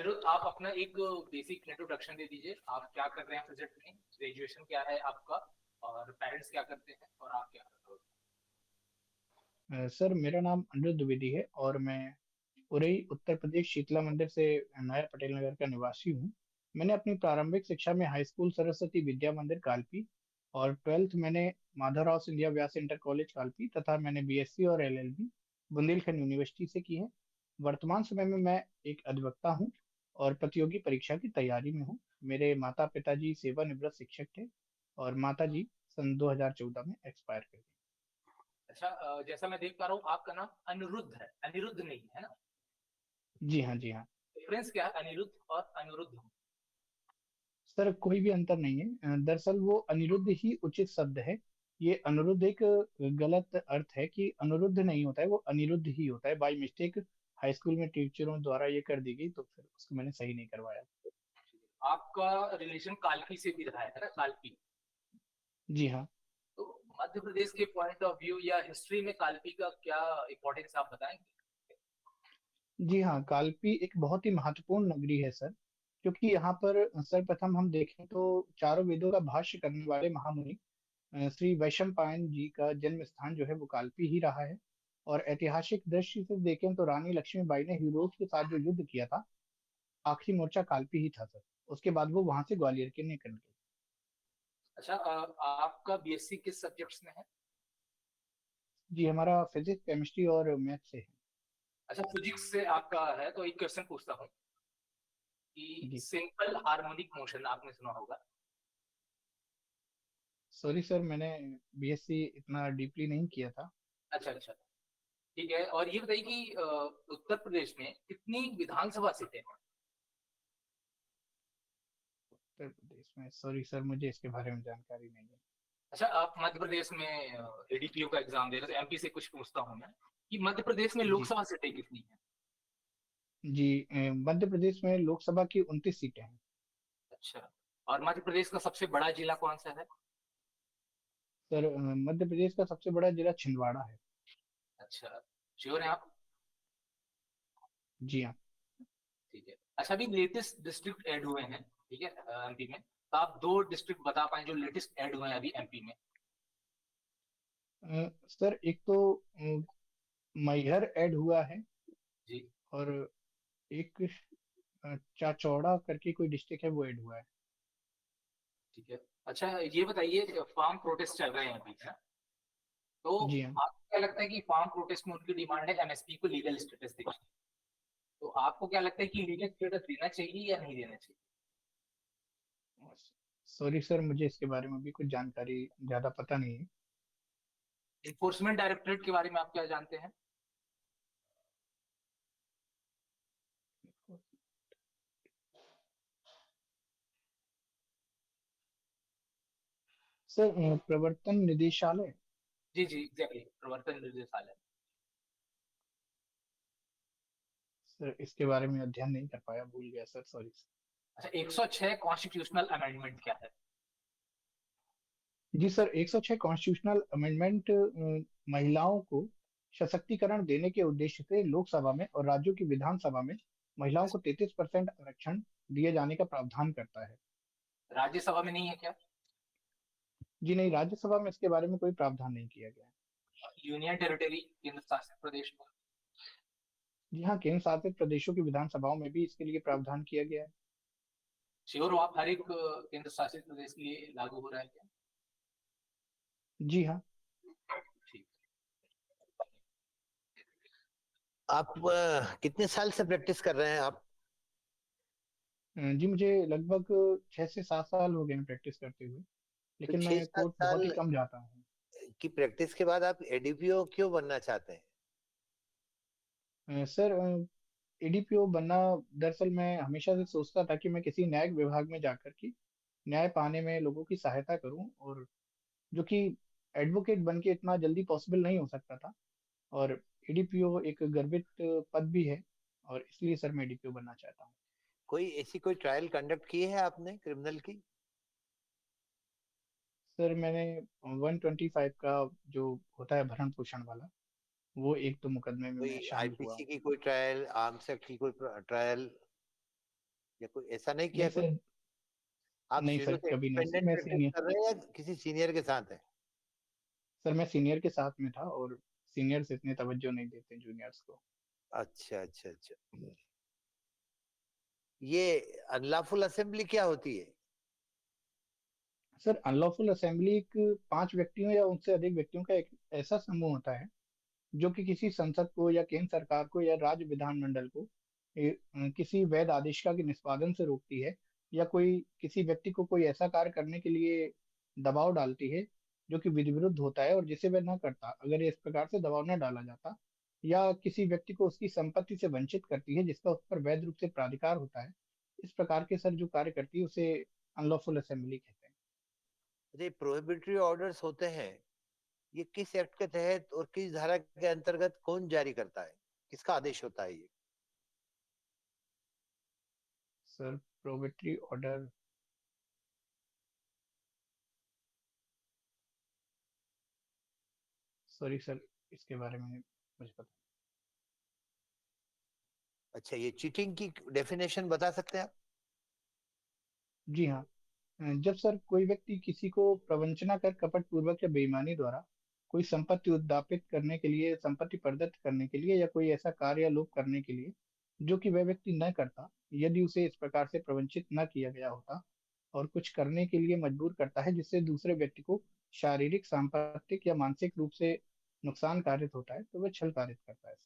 अनिरुद्ध, आप अपना एक बेसिक इंट्रोडक्शन दे दीजिए। आप क्या कर रहे हैं प्रेजेंट में, ग्रेजुएशन क्या है आपका, और पेरेंट्स क्या करते हैं, और आप क्या करते हो। सर, मेरा नाम अनिरुद्ध द्विवेदी है और मैं उरई उत्तर प्रदेश शीतला मंदिर से नया पटेल नगर का निवासी हूँ। मैंने अपनी प्रारंभिक शिक्षा में हाई स्कूल सरस्वती विद्या मंदिर कालपी और ट्वेल्थ मैंने माधवराव सिंधिया व्यास इंटर कॉलेज कालपी तथा मैंने बीएससी और एलएलबी बुंदेलखंड यूनिवर्सिटी से की है। वर्तमान समय में मैं एक अधिवक्ता हूँ और प्रतियोगी परीक्षा की तैयारी में हूँ। मेरे माता पिताजी सेवानिवृत्त शिक्षक थे और माता जी सन 2014 में एक्सपायर कर गई। अच्छा, जैसा मैं देख पा रहा हूँ आपका नाम अनिरुद्ध है, अनिरुद्ध नहीं है ना। जी हाँ, जी हाँ। डिफरेंस क्या है अनिरुद्ध और अनिरुद्ध में? सर, कोई भी अंतर नहीं है। दरअसल वो अनिरुद्ध ही उचित शब्द है। ये अनुरुद्ध एक गलत अर्थ है कि अनुरुद्ध नहीं होता है, वो अनिरुद्ध ही होता है। बाय मिस्टेक हाई स्कूल में टीचरों द्वारा ये कर दी गई, तो फिर उसको मैंने सही नहीं करवाया। आपका रिलेशन कालपी से भी रहा है ना, कालपी। जी हाँ। तो मध्य प्रदेश के पॉइंट ऑफ व्यू या हिस्ट्री में कालपी का क्या इम्पोर्टेंस आप बताएंगे। जी हाँ, कालपी एक बहुत ही महत्वपूर्ण नगरी है सर, क्योंकि यहाँ पर सर्वप्रथम हम देखें तो चारों वेदों का भाष्य करने वाले महामुनि श्री वैशंपायन जी का जन्म स्थान जो है वो कालपी ही रहा है। और ऐतिहासिक दृष्टि से देखें तो रानी लक्ष्मीबाई ने यूरोप के साथ जो युद्ध किया था, आखिरी मोर्चा कालपी ही था सर। उसके बाद वो वहां से ग्वालियर के निकल गए। अच्छा, आपका बीएससी किस सब्जेक्ट्स में है। जी, हमारा फिजिक्स केमिस्ट्री और मैथ से है। अच्छा, फिजिक्स से आपका है तो एक क्वेश्चन पूछता हूँ कि जी। सिंपल हार्मोनिक मोशन आपने सुना होगा। सॉरी सर, मैंने बीएससी इतना डीपली नहीं किया था। अच्छा अच्छा, ठीक है। और ये बताइए कि उत्तर प्रदेश में कितनी विधानसभा सीटें हैं। उत्तर प्रदेश में सॉरी सर, मुझे इसके बारे में जानकारी नहीं है। अच्छा, आप मध्य प्रदेश में एडीपीओ का एग्जाम दे रहे थे, एमपी से कुछ पूछता हूँ मैं कि मध्य प्रदेश में जी। लोकसभा सीटें कितनी हैं। जी, मध्य प्रदेश में लोकसभा की 29 सीटें हैं। अच्छा, और मध्य प्रदेश का सबसे बड़ा जिला कौन सा है। सर, मध्य प्रदेश का सबसे बड़ा जिला छिंदवाड़ा है। अच्छा, श्योर है आप। जी हाँ। ठीक है। अच्छा, अभी लेटेस्ट डिस्ट्रिक्ट ऐड हुए हैं, ठीक है, एमपी में, तो आप दो डिस्ट्रिक्ट बता पाए जो लेटेस्ट ऐड हुए हैं अभी एमपी में। सर, एक तो मैहर ऐड हुआ है जी। और एक चाचौड़ा करके कोई डिस्ट्रिक्ट है, वो ऐड हुआ है। ठीक है। अच्छा, ये बताइए, फार्म प्रोटेस्ट चल रहे हैं अभी, है ना? तो जी हाँ। आपको क्या लगता है कि फार्म प्रोटेस्ट में उनकी डिमांड है एमएसपी को लीगल स्टेटस देना। तो आपको क्या लगता है कि लीगल स्टेटस देना चाहिए या नहीं देना चाहिए। सॉरी सर, मुझे इसके बारे में भी कुछ जानकारी ज्यादा पता नहीं है। इन्फोर्समेंट डायरेक्टरेट के बारे में आप क्या जानते हैं। सर, प्रवर्तन निदेशालय। जी जी, एग्जैक्टली, प्रवर्तन निदेशालय। सर, इसके बारे में अध्ययन नहीं कर पाया, भूल गया सर, सॉरी। अच्छा, 106 कॉन्स्टिट्यूशनल अमेंडमेंट क्या है। जी सर, 106 कॉन्स्टिट्यूशनल अमेंडमेंट महिलाओं को सशक्तिकरण देने के उद्देश्य से लोकसभा में और राज्यों की विधानसभा में महिलाओं को 33% आरक्षण दिए जाने का प्रावधान करता है। राज्यसभा में नहीं है क्या। जी नहीं, राज्यसभा में इसके बारे में कोई प्रावधान नहीं किया गया है। यूनियन टेरिटरी, केंद्र शासित प्रदेश में। जी हाँ, केंद्र शासित प्रदेशों की विधानसभाओं में भी इसके लिए प्रावधान किया गया है। श्योर हो आप, हर एक केंद्र शासित प्रदेश के लिए लागू हो रहा है क्या। जी हाँ। ठीक। आप कितने साल से प्रैक्टिस कर रहे हैं आप? जी, मुझे लगभग 6 से 7 साल हो गए हैं प्रैक्टिस करते हुए, तो लेकिन छह मैं सात कोर्ट बहुत ही साल कम जाता हूँ। की प्रैक्टिस के बाद आप एडीपीओ क्यों बनना चाहते हैं? सर, एडीपीओ बनना, दरअसल मैं हमेशा से सोचता था कि मैं किसी न्यायिक विभाग में जाकर के न्याय पाने में लोगों की सहायता करूं, और जो कि एडवोकेट बन के इतना जल्दी पॉसिबल नहीं हो सकता था। और एडीपीओ एक गर्वित पद भी है, और इसलिए सर मैं एडीपीओ बनना चाहता हूँ। कोई ऐसी कोई ट्रायल कंडक्ट की है आपने क्रिमिनल की? सर, मैंने 125 का जो होता है भरण पोषण वाला, वो एक दो मुकदमे में कोई मैं शामिल हुआ आईपीसी हूँ। की कोई ट्रायल, आर्म्स एक्ट की कोई ट्रायल? या कोई ऐसा नहीं किया नहीं कुछ? सर, आप नहीं शुरू सर, से कभी नहीं सर। इंडिपेंडेंट मैं प्रैक्टिस सीनियर कर रहे हैं या किसी सीनियर के साथ है? सर मैं सीनियर के साथ में था, और सीनियर्स इतने तवज्जो नहीं देते जूनियर्स को। अच्छा अच्छा अच्छा। ये अनलॉफुल असेंबली क्या होती है? सर अनलॉफुल असेंबली एक 5 व्यक्तियों या उनसे अधिक व्यक्तियों का एक ऐसा समूह होता है जो कि किसी संसद को या केंद्र सरकार को या राज्य विधानमंडल को किसी वैध आदेशिका के निष्पादन से रोकती है, या कोई किसी व्यक्ति को कोई ऐसा कार्य करने के लिए दबाव डालती है जो कि विधि विरुद्ध होता है, और जिसे वह न करता अगर इस प्रकार से दबाव न डाला जाता, या किसी व्यक्ति को उसकी संपत्ति से वंचित करती है जिसका उस पर वैध रूप से प्राधिकार होता है। इस प्रकार के सर जो कार्य करती है उसे अनलॉफुल असेंबली कहते हैं। अरे प्रोहिबिटरी ऑर्डर्स होते हैं, ये किस एक्ट के तहत और किस धारा के अंतर्गत कौन जारी करता है? किसका आदेश होता है ये? सर प्रोबेटरी ऑर्डर, सॉरी सर, इसके बारे में मुझे पता। अच्छा, ये चीटिंग की डेफिनेशन बता सकते हैं आप? जी हाँ। जब सर कोई व्यक्ति किसी को प्रवंचना कर कपट पूर्वक या बेईमानी द्वारा कोई संपत्ति उद्यापित करने के लिए, संपत्ति प्रदत्त करने के लिए, या कोई ऐसा कार्य या लोप करने के लिए जो कि वह व्यक्ति न करता, यदि उसे इस प्रकार से प्रवंचित न किया गया होता, और कुछ करने के लिए मजबूर करता है जिससे दूसरे व्यक्ति को शारीरिक, सांपत्तिक या मानसिक रूप से नुकसान कारित होता है, तो वह छल कारित करता है।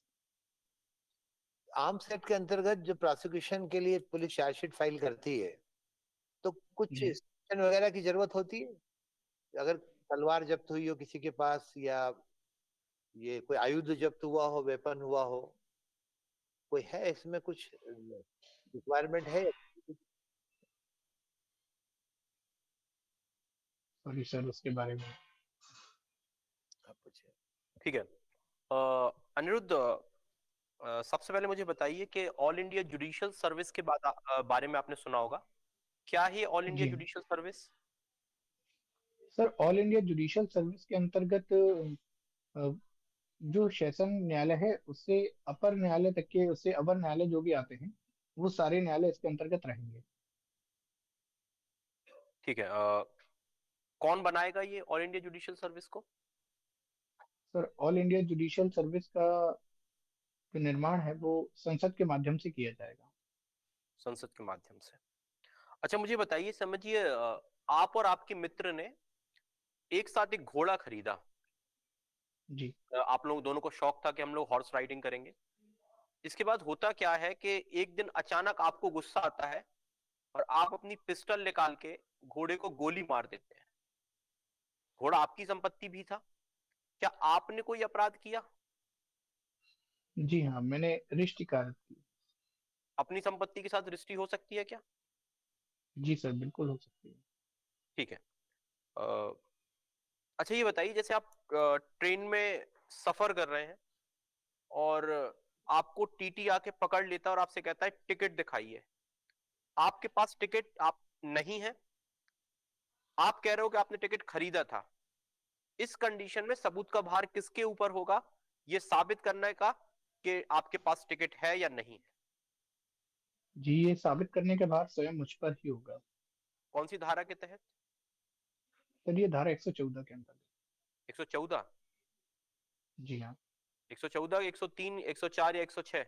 आर्म्स एक्ट के अंतर्गत जो प्रोसिक्यूशन के लिए पुलिस चार्जशीट फाइल करती है, तो कुछ जी इंस्ट्रक्शन वगैरह की जरूरत होती है? अगर तलवार जब्त हुई हो किसी के पास, या ये कोई आयुध जब्त हुआ हो, वेपन हुआ हो, कोई है इसमें कुछ रिक्वायरमेंट है? सॉरी सर, उसके बारे में। आप पूछिए। ठीक है। अनिरुद्ध, सबसे पहले मुझे बताइए कि ऑल इंडिया जुडिशियल सर्विस के बारे में आपने सुना होगा। क्या है ऑल इंडिया जी हाँ। Judicial service? Sir all India judicial service के अंतर्गत अ, जो सेशन न्यायालय है उससे अपर न्यायालय तक के, उससे अवर न्यायालय जो भी आते हैं, वो सारे न्यायालय इसके अंतर्गत रहेंगे। ठीक है। कौन बनाएगा ये ऑल इंडिया जुडिशियल सर्विस को? Sir all India judicial service का जो निर्माण है वो संसद के माध्यम से किया जाएगा। संसद के माध्यम से। अच्छा, मुझे बताइए, समझिए, आप और आपके मित्र ने एक साथ एक घोड़ा खरीदा। जी आप लोग दोनों को शौक था कि हम लोग हॉर्स राइडिंग करेंगे। इसके बाद होता क्या है कि एक दिन अचानक आपको गुस्सा आता है और आप अपनी पिस्टल निकाल के घोड़े को गोली मार देते हैं। घोड़ा आपकी संपत्ति भी था। क्या आपने कोई अपराध किया? जी हाँ, मैंने रिश्ती कार्य की। अपनी संपत्ति के साथ रिश्ती हो सकती है क्या? जी सर, बिल्कुल हो सकती है। ठीक है। अ, अच्छा, ये बताइए, जैसे आप ट्रेन में सफर कर रहे हैं और आपको टीटी आके पकड़ लेता है और आपसे कहता है टिकट दिखाइए। आपके पास टिकट आप नहीं है। आप कह रहे हो कि आपने टिकट खरीदा था। इस कंडीशन में सबूत का भार किसके ऊपर होगा ये साबित करने का कि आपके पास टिकट है या नहीं है? जी, ये साबित करने के बाद स्वयं मुझ पर ही होगा। कौन सी धारा के तहत? सर ये धारा 114 के अंतर्गत। 114? जी हाँ। 114, 103, 104 या 106?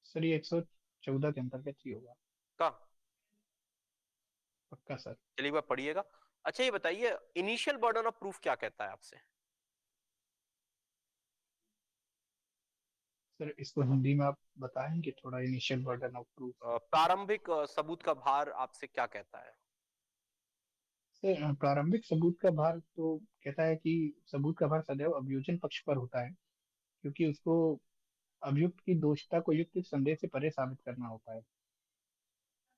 सर ये 114 के अंतर्गत ही होगा। का? पक्का सर। चलिए, एक बार पढ़िएगा। अच्छा, ये बताइए, इनिशियल बर्डन ऑफ प्रूफ क्या कहता है आपसे? सर इसको हिंदी में आप बताएंगे थोड़ा, इनिशियल बर्डन ऑफ प्रूफ। प्रारंभिक सबूत का भार आपसे क्या कहता है? सर प्रारंभिक सबूत का भार तो कहता है कि सबूत का भार सदैव अभियोजन पक्ष पर होता है, क्योंकि उसको अभियुक्त की दोषता को युक्त संदेह से परे साबित करना होता है।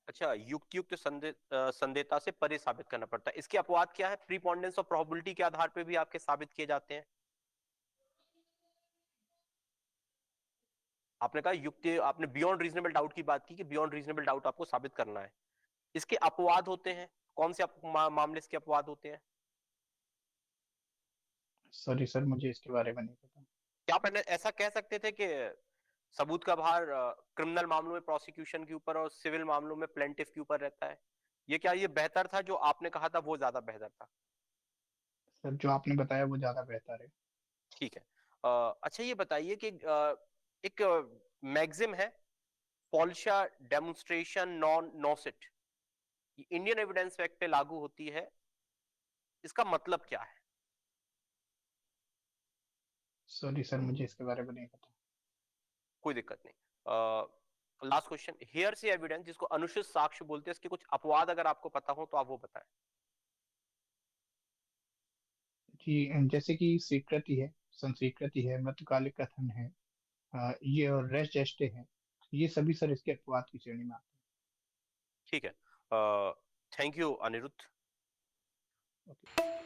अच्छा, युक्त संदेहता से परे साबित करना पड़ता है। इसके अपवाद क्या है? प्रीपोंडेंस और प्रोबेबिलिटी के आधार पर भी आपके साबित किए जाते हैं। आपने कहा युक्त, आपने बियॉन्ड रीजनेबल डाउट की बात की कि बियॉन्ड रीजनेबल डाउट आपको साबित करना है। इसके अपवाद होते हैं। कौन से मामले इसके अपवाद होते हैं? सॉरी सर, मुझे इसके बारे में नहीं पता। क्या आप ऐसा कह सकते थे कि सबूत का भार क्रिमिनल मामलों में प्रोसिक्यूशन के ऊपर और सिविल मामलों में प्लेंटिफ के ऊपर रहता है? ये क्या ये बेहतर था, जो आपने कहा था वो ज्यादा बेहतर था? सर जो आपने बताया वो ज्यादा बेहतर है। ठीक है। अच्छा ये बताइए कि एक मैगजिम है, पॉल्शा डेमोन्स्ट्रेशन नॉन नोसिट, इंडियन एविडेंस एक्ट पे लागू होती है, इसका मतलब क्या है? सॉरी सर, मुझे इसके बारे में नहीं पता। कोई दिक्कत नहीं। लास्ट क्वेश्चन, हेयर से एविडेंस जिसको अनुचित साक्ष्य बोलते हैं, इसके कुछ अपवाद अगर आपको पता हो तो आप वो बताएं। जी, जैसे कि स्वीकृति है, संस्वीकृति है, मध्यकालिक कथन है, ये और रेस्ट जेस्टे है, ये सभी सर इसके अपवाद की श्रेणी में आते ठीक है। Thank you Anirudh. हैं।